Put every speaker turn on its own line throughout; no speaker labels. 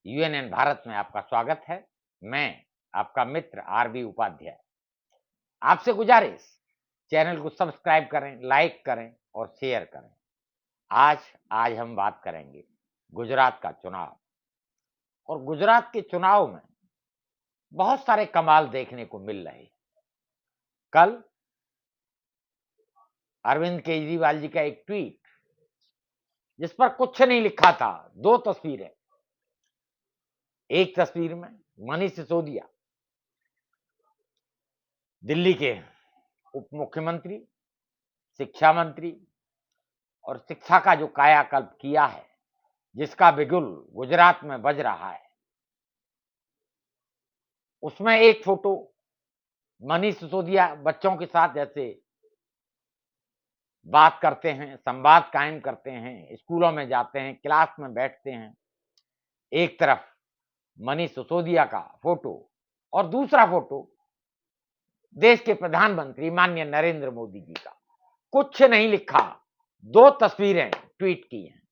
UNN Bharat में आपका स्वागत है। मैं आपका मित्र आरबी उपाध्याय। आपसे गुजारिश, चैनल को सब्सक्राइब करें, लाइक करें और शेयर करें। आज हम बात करेंगे गुजरात का चुनाव। और गुजरात के चुनाव में बहुत सारे कमाल देखने को मिल रहे हैं। कल अरविंद केजरीवाल जी का एक ट्वीट जिस पर कुछ नहीं लिखा था, दो तस्वीरें। एक तस्वीर में मनीष सिसोदिया, दिल्ली के उप मुख्यमंत्री, शिक्षा मंत्री और शिक्षा का जो कायाकल्प किया है, जिसका बिगुल गुजरात में बज रहा है, उसमें एक फोटो मनीष सिसोदिया बच्चों के साथ जैसे बात करते हैं, संवाद कायम करते हैं, स्कूलों में जाते हैं, क्लास में बैठते हैं। एक तरफ मनीष सिसोदिया का फोटो और दूसरा फोटो देश के प्रधानमंत्री माननीय नरेंद्र मोदी जी का। कुछ नहीं लिखा, दो तस्वीरें ट्वीट की हैं।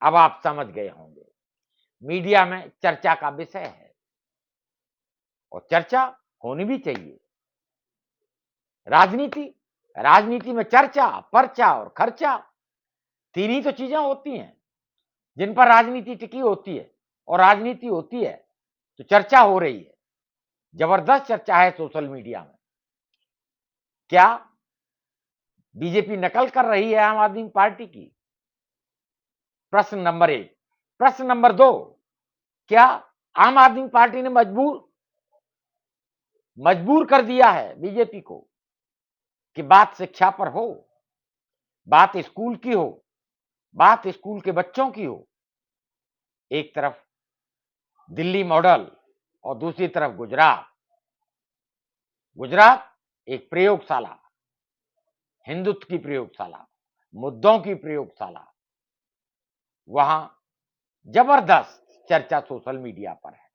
अब आप समझ गए होंगे, मीडिया में चर्चा का विषय है और चर्चा होनी भी चाहिए। राजनीति में चर्चा, पर्चा और खर्चा, तीन ही तो चीजें होती हैं जिन पर राजनीति टिकी होती है। और राजनीति होती है तो चर्चा हो रही है, जबरदस्त चर्चा है सोशल मीडिया में। क्या बीजेपी नकल कर रही है आम आदमी पार्टी की? प्रश्न नंबर 1। प्रश्न नंबर 2, क्या आम आदमी पार्टी ने मजबूर कर दिया है बीजेपी को कि बात शिक्षा पर हो, बात स्कूल की हो, बात स्कूल के बच्चों की हो? एक तरफ दिल्ली मॉडल और दूसरी तरफ गुजरात एक प्रयोगशाला, हिंदुत्व की प्रयोगशाला, मुद्दों की प्रयोगशाला। वहां जबरदस्त चर्चा सोशल मीडिया पर है।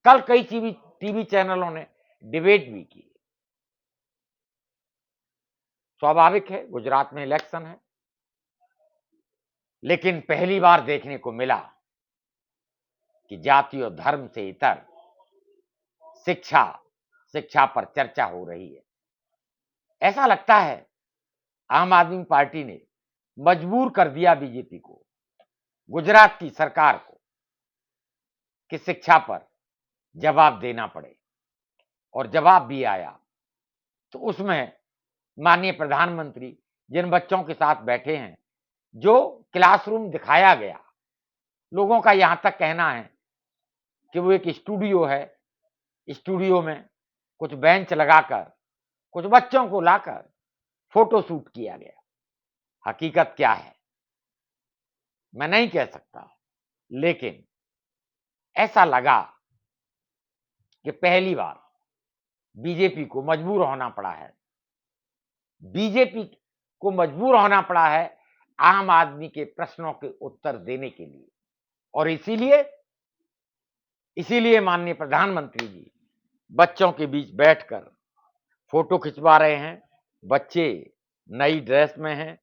कल कई टीवी चैनलों ने डिबेट भी की। स्वाभाविक है, गुजरात में इलेक्शन है, लेकिन पहली बार देखने को मिला कि जाति और धर्म से इतर शिक्षा पर चर्चा हो रही है। ऐसा लगता है आम आदमी पार्टी ने मजबूर कर दिया बीजेपी को, गुजरात की सरकार को, कि शिक्षा पर जवाब देना पड़े। और जवाब भी आया तो उसमें माननीय प्रधानमंत्री जिन बच्चों के साथ बैठे हैं, जो क्लासरूम दिखाया गया, लोगों का यहां तक कहना है कि वो एक स्टूडियो है, स्टूडियो में कुछ बेंच लगाकर कुछ बच्चों को लाकर फोटो शूट किया गया। हकीकत क्या है मैं नहीं कह सकता, लेकिन ऐसा लगा कि पहली बार बीजेपी को मजबूर होना पड़ा है। बीजेपी को मजबूर होना पड़ा है आम आदमी के प्रश्नों के उत्तर देने के लिए। और इसीलिए माननीय प्रधानमंत्री जी बच्चों के बीच बैठकर फोटो खिंचवा रहे हैं। बच्चे नई ड्रेस में हैं,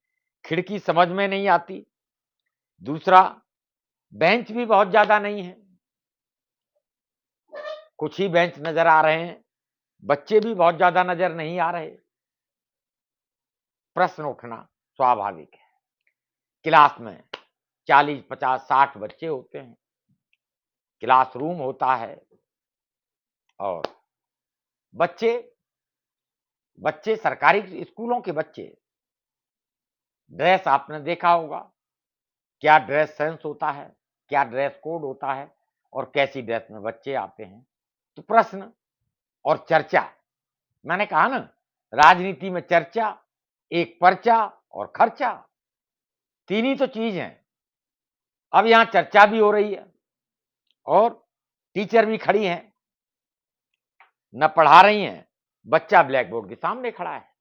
खिड़की समझ में नहीं आती। दूसरा, बेंच भी बहुत ज्यादा नहीं है, कुछ ही बेंच नजर आ रहे हैं, बच्चे भी बहुत ज्यादा नजर नहीं आ रहे। प्रश्न उठना स्वाभाविक है। क्लास में 40, 50, 60 बच्चे होते हैं, क्लासरूम होता है और बच्चे सरकारी स्कूलों के बच्चे, ड्रेस आपने देखा होगा, क्या ड्रेस सेंस होता है, क्या ड्रेस कोड होता है और कैसी ड्रेस में बच्चे आते हैं। तो प्रश्न और चर्चा, मैंने कहा ना, राजनीति में चर्चा, एक पर्चा और खर्चा, तीन ही तो चीज हैं। अब यहां चर्चा भी हो रही है और टीचर भी खड़ी हैं, न पढ़ा रही हैं, बच्चा ब्लैक बोर्ड के सामने खड़ा है।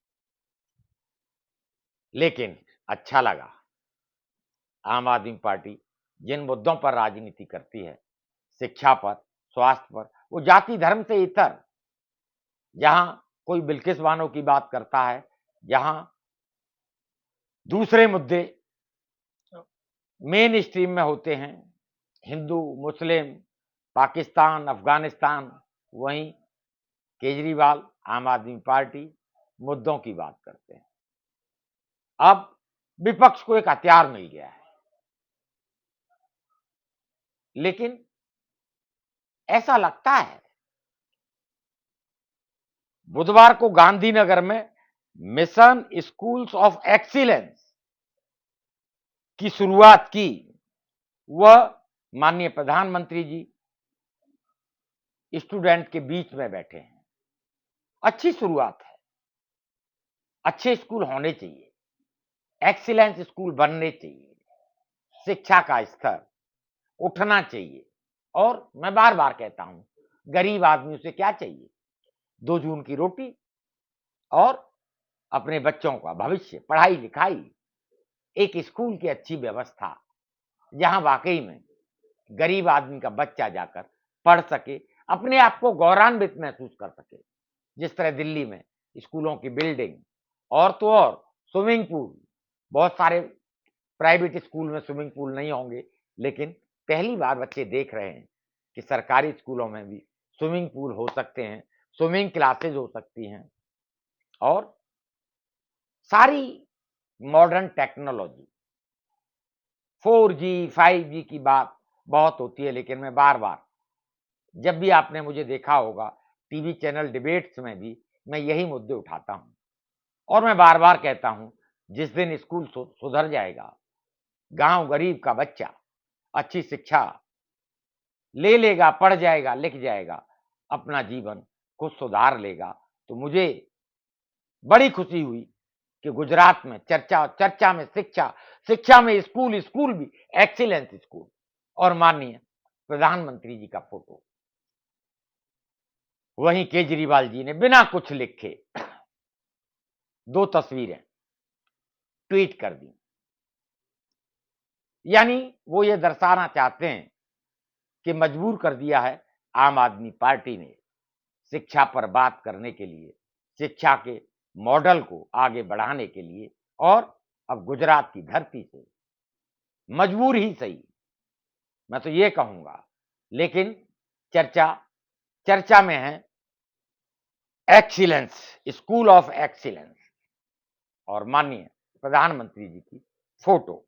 लेकिन अच्छा लगा, आम आदमी पार्टी जिन मुद्दों पर राजनीति करती है, शिक्षा पर, स्वास्थ्य पर, वो जाति धर्म से इतर, जहां कोई बिल्किस बानो की बात करता है, जहां दूसरे मुद्दे मेन स्ट्रीम में होते हैं, हिंदू, मुस्लिम, पाकिस्तान, अफगानिस्तान, वहीं केजरीवाल, आम आदमी पार्टी मुद्दों की बात करते हैं। अब विपक्ष को एक हथियार मिल गया है, लेकिन ऐसा लगता है बुधवार को गांधीनगर में मिशन स्कूल्स ऑफ एक्सीलेंस की शुरुआत की। वह माननीय प्रधानमंत्री जी स्टूडेंट के बीच में बैठे हैं। अच्छी शुरुआत है, अच्छे स्कूल होने चाहिए, एक्सीलेंस स्कूल बनने चाहिए, शिक्षा का स्तर उठना चाहिए। और मैं बार बार कहता हूं, गरीब आदमी से क्या चाहिए? 2 जून की रोटी और अपने बच्चों का भविष्य, पढ़ाई लिखाई, एक स्कूल की अच्छी व्यवस्था, जहां वाकई में गरीब आदमी का बच्चा जाकर पढ़ सके, अपने आप को गौरवान्वित महसूस कर सके। जिस तरह दिल्ली में स्कूलों की बिल्डिंग, और तो और स्विमिंग पूल, बहुत सारे प्राइवेट स्कूल में स्विमिंग पूल नहीं होंगे, लेकिन पहली बार बच्चे देख रहे हैं कि सरकारी स्कूलों में भी स्विमिंग पूल हो सकते हैं, स्विमिंग क्लासेज हो सकती हैं, और सारी मॉडर्न टेक्नोलॉजी, 4G 5G की बात बहुत होती है, लेकिन मैं बार बार, जब भी आपने मुझे देखा होगा टीवी चैनल डिबेट्स में भी, मैं यही मुद्दे उठाता हूं। और मैं बार बार कहता हूं, जिस दिन स्कूल सुधर जाएगा, गांव गरीब का बच्चा अच्छी शिक्षा ले लेगा, पढ़ जाएगा, लिख जाएगा, अपना जीवन खुद सुधार लेगा, तो मुझे बड़ी खुशी हुई कि गुजरात में चर्चा चर्चा में शिक्षा, शिक्षा में स्कूल, स्कूल भी एक्सीलेंस स्कूल, और माननीय प्रधानमंत्री जी का फोटो। वहीं केजरीवाल जी ने बिना कुछ लिखे 2 तस्वीरें ट्वीट कर दी। यानी वो ये दर्शाना चाहते हैं कि मजबूर कर दिया है आम आदमी पार्टी ने शिक्षा पर बात करने के लिए, शिक्षा के मॉडल को आगे बढ़ाने के लिए, और अब गुजरात की धरती से मजबूर ही सही, मैं तो ये कहूंगा, लेकिन चर्चा चर्चा में है एक्सीलेंस, स्कूल ऑफ एक्सीलेंस, और माननीय प्रधानमंत्री जी की फोटो।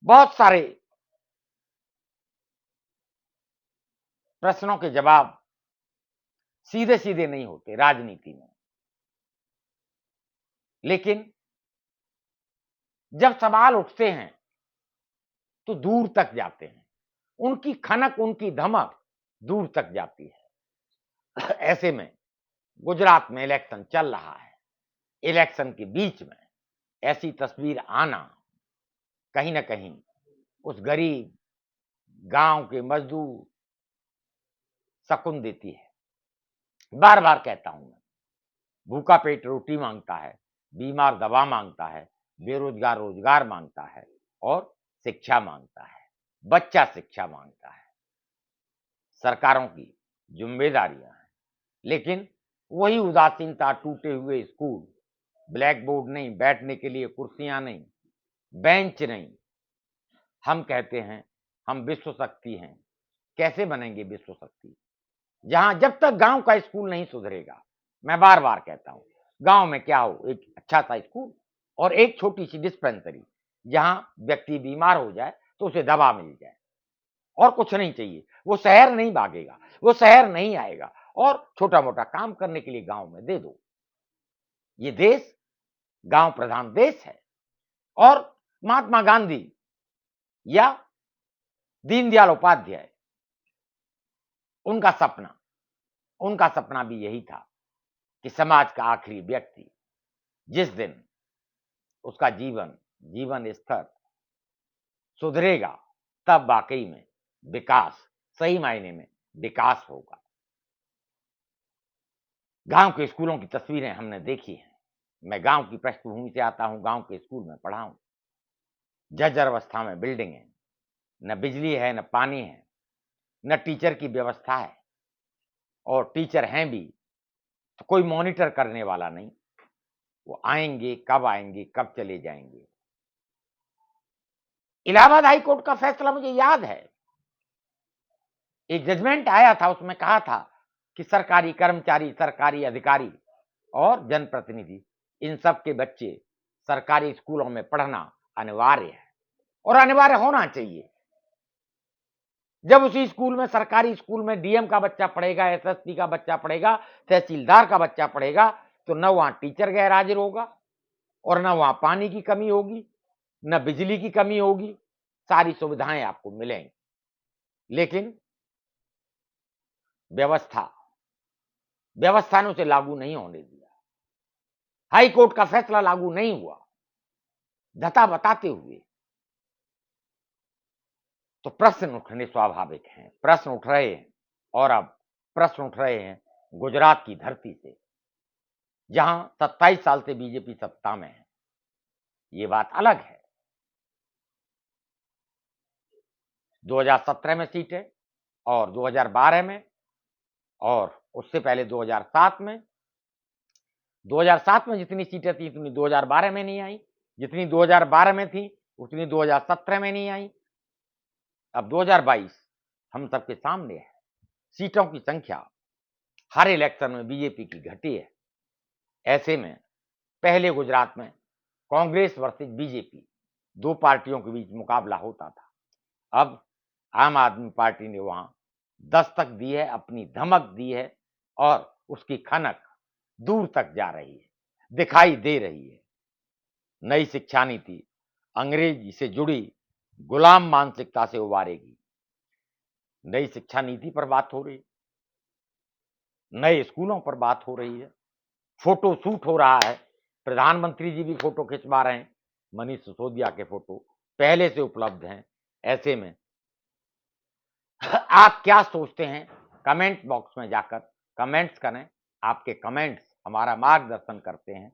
बहुत सारे प्रश्नों के जवाब सीधे सीधे नहीं होते राजनीति में, लेकिन जब सवाल उठते हैं तो दूर तक जाते हैं, उनकी खनक, उनकी धमक दूर तक जाती है। ऐसे में गुजरात में इलेक्शन चल रहा है, इलेक्शन के बीच में ऐसी तस्वीर आना कहीं ना कहीं उस गरीब गांव के मजदूर सकून देती है। बार बार कहता हूं मैं, भूखा पेट रोटी मांगता है, बीमार दवा मांगता है, बेरोजगार रोजगार मांगता है, और शिक्षा मांगता है, बच्चा शिक्षा मांगता है। सरकारों की जिम्मेदारियां हैं, लेकिन वही उदासीनता, टूटे हुए स्कूल, ब्लैक बोर्ड नहीं, बैठने के लिए कुर्सियां नहीं, बेंच नहीं। हम कहते हैं हम विश्व शक्ति हैं, कैसे बनेंगे विश्व शक्ति जहां जब तक गांव का स्कूल नहीं सुधरेगा? मैं बार बार कहता हूं, गांव में क्या हो, एक अच्छा सा स्कूल और एक छोटी सी डिस्पेंसरी, जहां व्यक्ति बीमार हो जाए तो उसे दवा मिल जाए, और कुछ नहीं चाहिए। वो शहर नहीं भागेगा, वो शहर नहीं आएगा, और छोटा मोटा काम करने के लिए गांव में दे दो। ये देश गांव प्रधान देश है, और महात्मा गांधी या दीनदयाल उपाध्याय, उनका सपना उनका सपना भी यही था कि समाज का आखिरी व्यक्ति जिस दिन उसका जीवन स्तर सुधरेगा, तब वाकई में विकास, सही मायने में विकास होगा। गांव के स्कूलों की तस्वीरें हमने देखी हैं। मैं गांव की पृष्ठभूमि से आता हूं, गांव के स्कूल में पढ़ा हूं। जर्जर अवस्था में बिल्डिंग है, न बिजली है, न पानी है, न टीचर की व्यवस्था है, और टीचर हैं भी तो कोई मॉनिटर करने वाला नहीं। वो आएंगे, कब चले जाएंगे। इलाहाबाद हाई कोर्ट का फैसला मुझे याद है, एक जजमेंट आया था, उसमें कहा था कि सरकारी कर्मचारी, सरकारी अधिकारी और जनप्रतिनिधि, इन सब के बच्चे सरकारी स्कूलों में पढ़ना अनिवार्य है और अनिवार्य होना चाहिए। जब उसी स्कूल में, सरकारी स्कूल में डीएम का बच्चा पढ़ेगा, एसएसपी का बच्चा पढ़ेगा, तहसीलदार का बच्चा पढ़ेगा, तो न वहां टीचर गैर हाजिर होगा और न वहां पानी की कमी होगी, न बिजली की कमी होगी, सारी सुविधाएं आपको मिलेंगी। लेकिन व्यवस्था ने उसे लागू नहीं होने दिया। हाई कोर्ट का फैसला लागू नहीं हुआ, धता बताते हुए। तो प्रश्न उठने स्वाभाविक हैं, प्रश्न उठ रहे हैं, और अब प्रश्न उठ रहे हैं गुजरात की धरती से, जहां 27 साल से बीजेपी सत्ता में है। ये बात अलग है। 2017 में सीटें और 2012 में, और उससे पहले 2007 में। 2007 में जितनी सीटें थी उतनी 2012 में नहीं आई, जितनी 2012 में थी उतनी 2017 में नहीं आई। अब 2022 हम सबके सामने है। सीटों की संख्या हर इलेक्शन में बीजेपी की घटी है। ऐसे में पहले गुजरात में कांग्रेस वर्सेस बीजेपी, दो पार्टियों के बीच मुकाबला होता था। अब आम आदमी पार्टी ने वहां दस्तक दी है, अपनी धमक दी है, और उसकी खनक दूर तक जा रही है, दिखाई दे रही है। नई शिक्षा नीति अंग्रेजी से जुड़ी गुलाम मानसिकता से उबारेगी। नई शिक्षा नीति पर बात हो रही, नए स्कूलों पर बात हो रही है, फोटो शूट हो रहा है, प्रधानमंत्री जी भी फोटो खिंचवा रहे हैं, मनीष सिसोदिया के फोटो पहले से उपलब्ध हैं। ऐसे में आप क्या सोचते हैं, कमेंट बॉक्स में जाकर कमेंट्स करें। आपके कमेंट्स हमारा मार्गदर्शन करते हैं।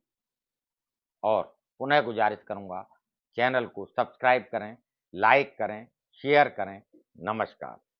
और पुनः गुजारिश करूंगा, चैनल को सब्सक्राइब करें, लाइक करें, शेयर करें। नमस्कार।